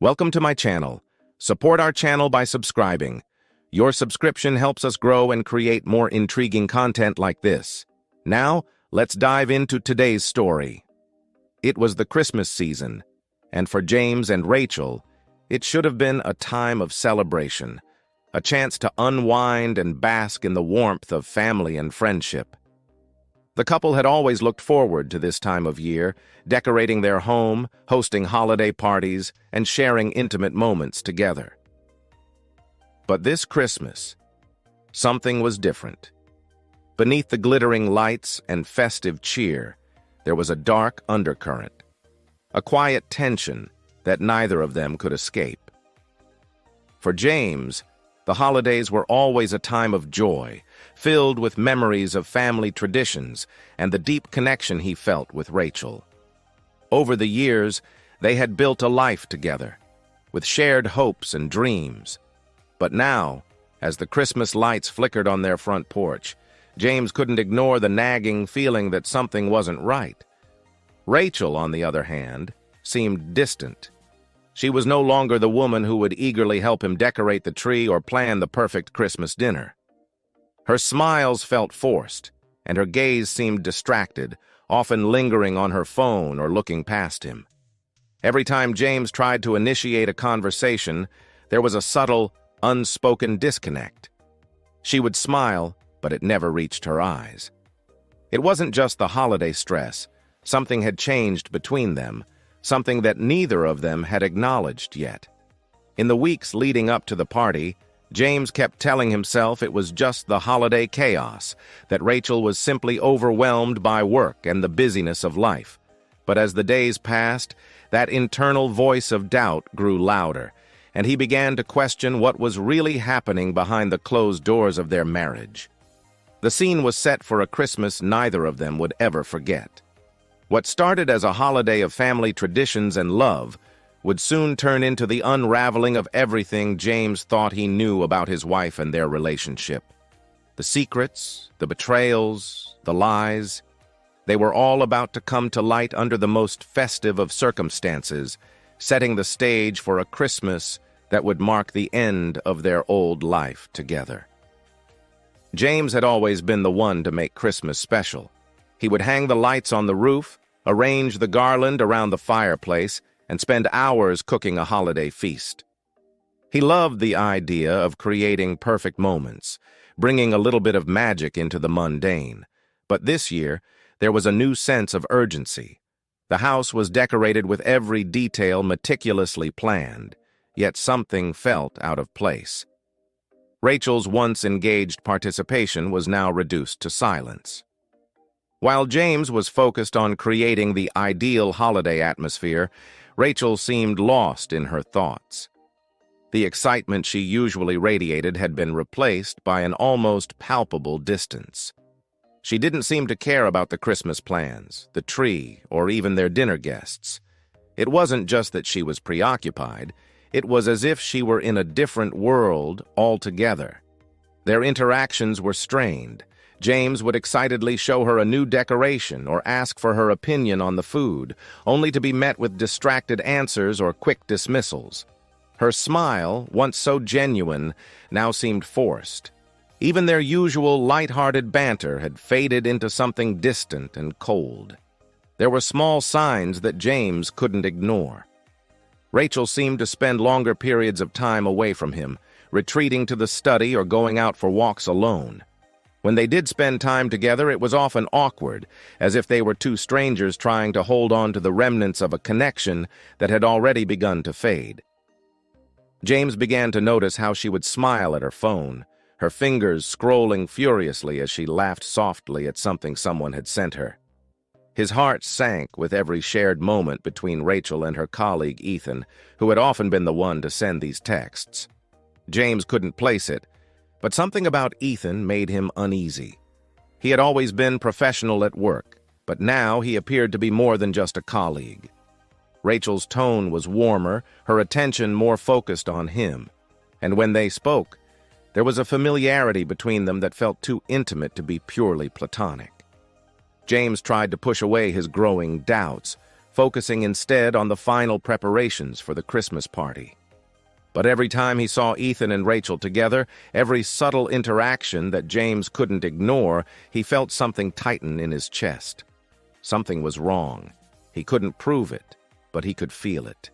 Welcome to my channel. Support our channel by subscribing. Your subscription helps us grow and create more intriguing content like this. Now, let's dive into today's story. It was the Christmas season, and for James and Rachel, it should have been a time of celebration, a chance to unwind and bask in the warmth of family and friendship. The couple had always looked forward to this time of year, decorating their home, hosting holiday parties, and sharing intimate moments together. But this Christmas, something was different. Beneath the glittering lights and festive cheer, there was a dark undercurrent, a quiet tension that neither of them could escape. For James, the holidays were always a time of joy, filled with memories of family traditions and the deep connection he felt with Rachel. Over the years, they had built a life together, with shared hopes and dreams. But now, as the Christmas lights flickered on their front porch, James couldn't ignore the nagging feeling that something wasn't right. Rachel, on the other hand, seemed distant. She was no longer the woman who would eagerly help him decorate the tree or plan the perfect Christmas dinner. Her smiles felt forced, and her gaze seemed distracted, often lingering on her phone or looking past him. Every time James tried to initiate a conversation, there was a subtle, unspoken disconnect. She would smile, but it never reached her eyes. It wasn't just the holiday stress. Something had changed between them, something that neither of them had acknowledged yet. In the weeks leading up to the party, James kept telling himself it was just the holiday chaos, that Rachel was simply overwhelmed by work and the busyness of life. But as the days passed, that internal voice of doubt grew louder, and he began to question what was really happening behind the closed doors of their marriage. The scene was set for a Christmas neither of them would ever forget. What started as a holiday of family traditions and love would soon turn into the unraveling of everything James thought he knew about his wife and their relationship. The secrets, the betrayals, the lies, they were all about to come to light under the most festive of circumstances, setting the stage for a Christmas that would mark the end of their old life together. James had always been the one to make Christmas special. He would hang the lights on the roof, arrange the garland around the fireplace, and spend hours cooking a holiday feast. He loved the idea of creating perfect moments, bringing a little bit of magic into the mundane. But this year, there was a new sense of urgency. The house was decorated with every detail meticulously planned, yet something felt out of place. Rachel's once engaged participation was now reduced to silence. While James was focused on creating the ideal holiday atmosphere, Rachel seemed lost in her thoughts. The excitement she usually radiated had been replaced by an almost palpable distance. She didn't seem to care about the Christmas plans, the tree, or even their dinner guests. It wasn't just that she was preoccupied, it was as if she were in a different world altogether. Their interactions were strained. James would excitedly show her a new decoration or ask for her opinion on the food, only to be met with distracted answers or quick dismissals. Her smile, once so genuine, now seemed forced. Even their usual light-hearted banter had faded into something distant and cold. There were small signs that James couldn't ignore. Rachel seemed to spend longer periods of time away from him, retreating to the study or going out for walks alone. When they did spend time together, it was often awkward, as if they were two strangers trying to hold on to the remnants of a connection that had already begun to fade. James began to notice how she would smile at her phone, her fingers scrolling furiously as she laughed softly at something someone had sent her. His heart sank with every shared moment between Rachel and her colleague Ethan, who had often been the one to send these texts. James couldn't place it, but something about Ethan made him uneasy. He had always been professional at work, but now he appeared to be more than just a colleague. Rachel's tone was warmer, her attention more focused on him, and when they spoke, there was a familiarity between them that felt too intimate to be purely platonic. James tried to push away his growing doubts, focusing instead on the final preparations for the Christmas party. But every time he saw Ethan and Rachel together, every subtle interaction that James couldn't ignore, he felt something tighten in his chest. Something was wrong. He couldn't prove it, but he could feel it.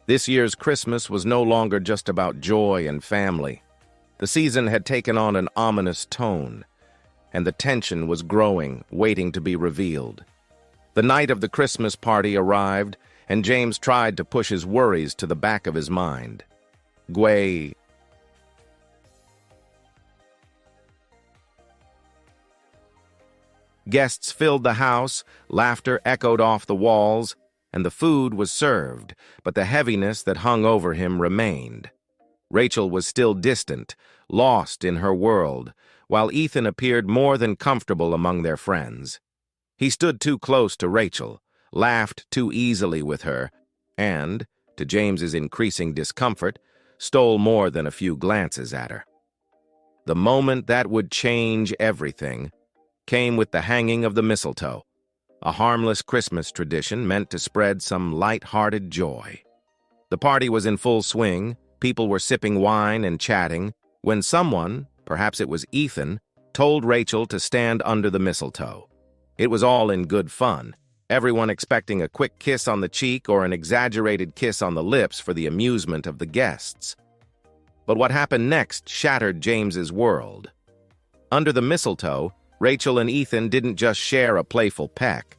This year's Christmas was no longer just about joy and family. The season had taken on an ominous tone, and the tension was growing, waiting to be revealed. The night of the Christmas party arrived, and James tried to push his worries to the back of his mind. Guests filled the house, laughter echoed off the walls, and the food was served, but the heaviness that hung over him remained. Rachel was still distant, lost in her world, while Ethan appeared more than comfortable among their friends. He stood too close to Rachel, laughed too easily with her, and, to James's increasing discomfort, stole more than a few glances at her. The moment that would change everything came with the hanging of the mistletoe, a harmless Christmas tradition meant to spread some light-hearted joy. The party was in full swing, people were sipping wine and chatting, when someone, perhaps it was Ethan, told Rachel to stand under the mistletoe. It was all in good fun, everyone expecting a quick kiss on the cheek or an exaggerated kiss on the lips for the amusement of the guests. But what happened next shattered James's world. Under the mistletoe, Rachel and Ethan didn't just share a playful peck.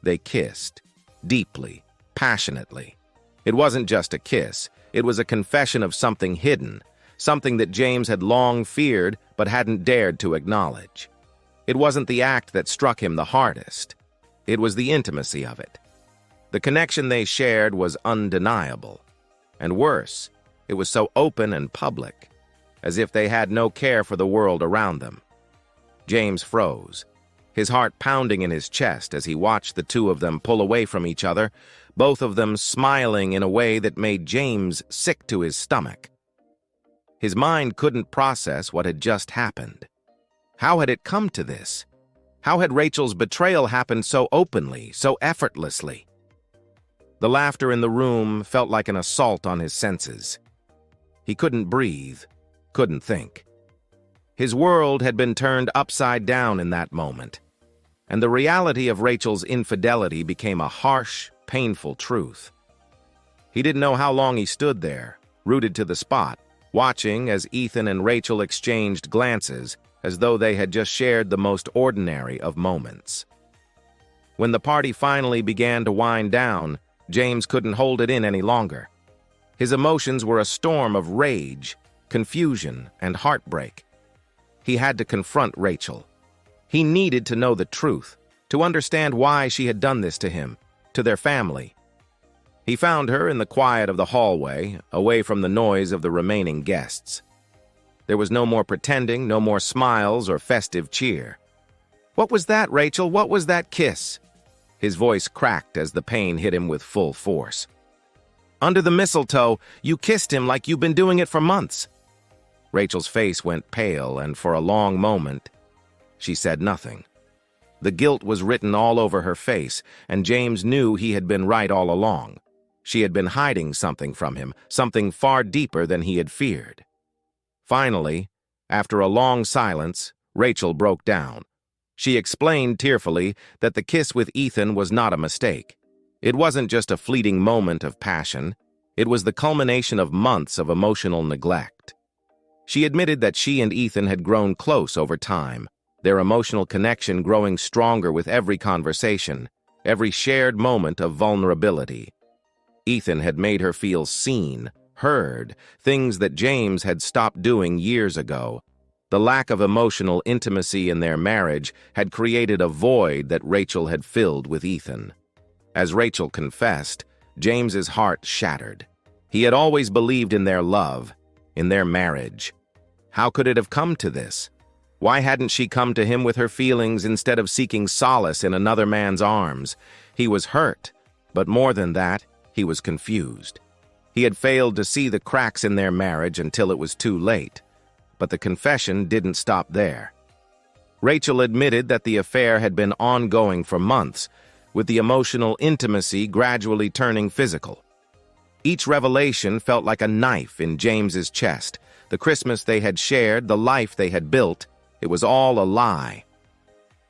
They kissed, deeply, passionately. It wasn't just a kiss, it was a confession of something hidden, something that James had long feared but hadn't dared to acknowledge. It wasn't the act that struck him the hardest. It was the intimacy of it. The connection they shared was undeniable. And worse, it was so open and public, as if they had no care for the world around them. James froze, his heart pounding in his chest as he watched the two of them pull away from each other, both of them smiling in a way that made James sick to his stomach. His mind couldn't process what had just happened. How had it come to this? How had Rachel's betrayal happened so openly, so effortlessly? The laughter in the room felt like an assault on his senses. He couldn't breathe, couldn't think. His world had been turned upside down in that moment, and the reality of Rachel's infidelity became a harsh, painful truth. He didn't know how long he stood there, rooted to the spot, watching as Ethan and Rachel exchanged glances as though they had just shared the most ordinary of moments. When the party finally began to wind down, James couldn't hold it in any longer. His emotions were a storm of rage, confusion, and heartbreak. He had to confront Rachel. He needed to know the truth, to understand why she had done this to him, to their family. He found her in the quiet of the hallway, away from the noise of the remaining guests. There was no more pretending, no more smiles or festive cheer. "What was that, Rachel? What was that kiss?" His voice cracked as the pain hit him with full force. "Under the mistletoe, you kissed him like you've been doing it for months." Rachel's face went pale, and for a long moment, she said nothing. The guilt was written all over her face, and James knew he had been right all along. She had been hiding something from him, something far deeper than he had feared. Finally, after a long silence, Rachel broke down. She explained tearfully that the kiss with Ethan was not a mistake. It wasn't just a fleeting moment of passion. It was the culmination of months of emotional neglect. She admitted that she and Ethan had grown close over time, their emotional connection growing stronger with every conversation, every shared moment of vulnerability. Ethan had made her feel seen, heard, things that James had stopped doing years ago. The lack of emotional intimacy in their marriage had created a void that Rachel had filled with Ethan. As Rachel confessed, James's heart shattered. He had always believed in their love, in their marriage. How could it have come to this? Why hadn't she come to him with her feelings instead of seeking solace in another man's arms? He was hurt, but more than that, he was confused. He had failed to see the cracks in their marriage until it was too late. But the confession didn't stop there. Rachel admitted that the affair had been ongoing for months, with the emotional intimacy gradually turning physical. Each revelation felt like a knife in James's chest. The Christmas they had shared, the life they had built, it was all a lie.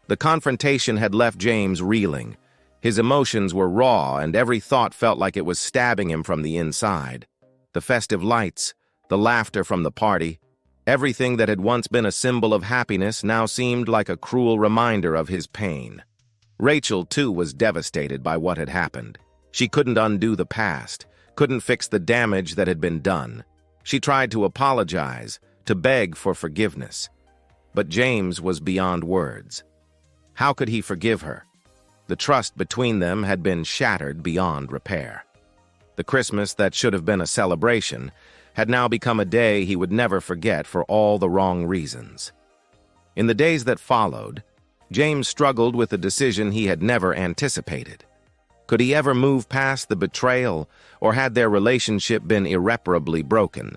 The confrontation had left James reeling. His emotions were raw, and every thought felt like it was stabbing him from the inside. The festive lights, the laughter from the party, everything that had once been a symbol of happiness now seemed like a cruel reminder of his pain. Rachel, too, was devastated by what had happened. She couldn't undo the past, couldn't fix the damage that had been done. She tried to apologize, to beg for forgiveness. But James was beyond words. How could he forgive her? The trust between them had been shattered beyond repair. The Christmas that should have been a celebration had now become a day he would never forget for all the wrong reasons. In the days that followed, James struggled with a decision he had never anticipated. Could he ever move past the betrayal, or had their relationship been irreparably broken?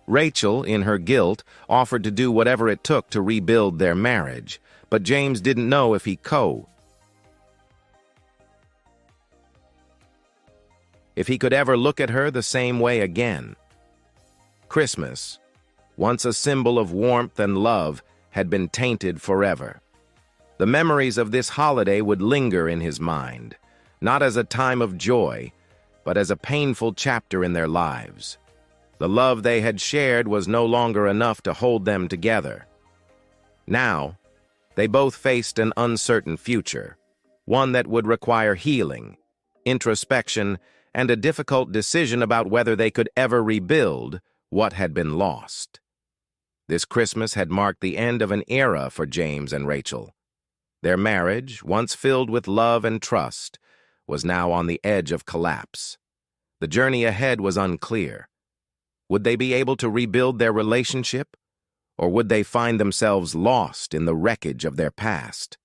Rachel, in her guilt, offered to do whatever it took to rebuild their marriage, but James didn't know if he could ever look at her the same way again. Christmas, once a symbol of warmth and love, had been tainted forever. The memories of this holiday would linger in his mind, not as a time of joy, but as a painful chapter in their lives. The love they had shared was no longer enough to hold them together. Now, they both faced an uncertain future, one that would require healing, introspection, and a difficult decision about whether they could ever rebuild what had been lost. This Christmas had marked the end of an era for James and Rachel. Their marriage, once filled with love and trust, was now on the edge of collapse. The journey ahead was unclear. Would they be able to rebuild their relationship, or would they find themselves lost in the wreckage of their past?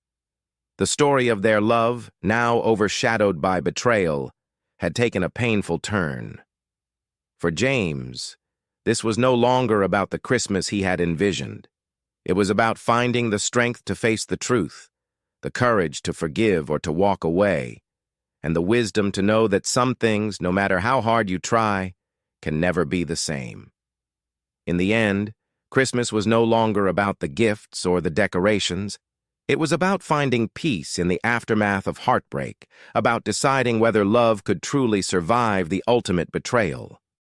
The story of their love, now overshadowed by betrayal, had taken a painful turn. For James, this was no longer about the Christmas he had envisioned. It was about finding the strength to face the truth, the courage to forgive or to walk away, and the wisdom to know that some things, no matter how hard you try, can never be the same. In the end, Christmas was no longer about the gifts or the decorations. It was about finding peace in the aftermath of heartbreak, about deciding whether love could truly survive the ultimate betrayal.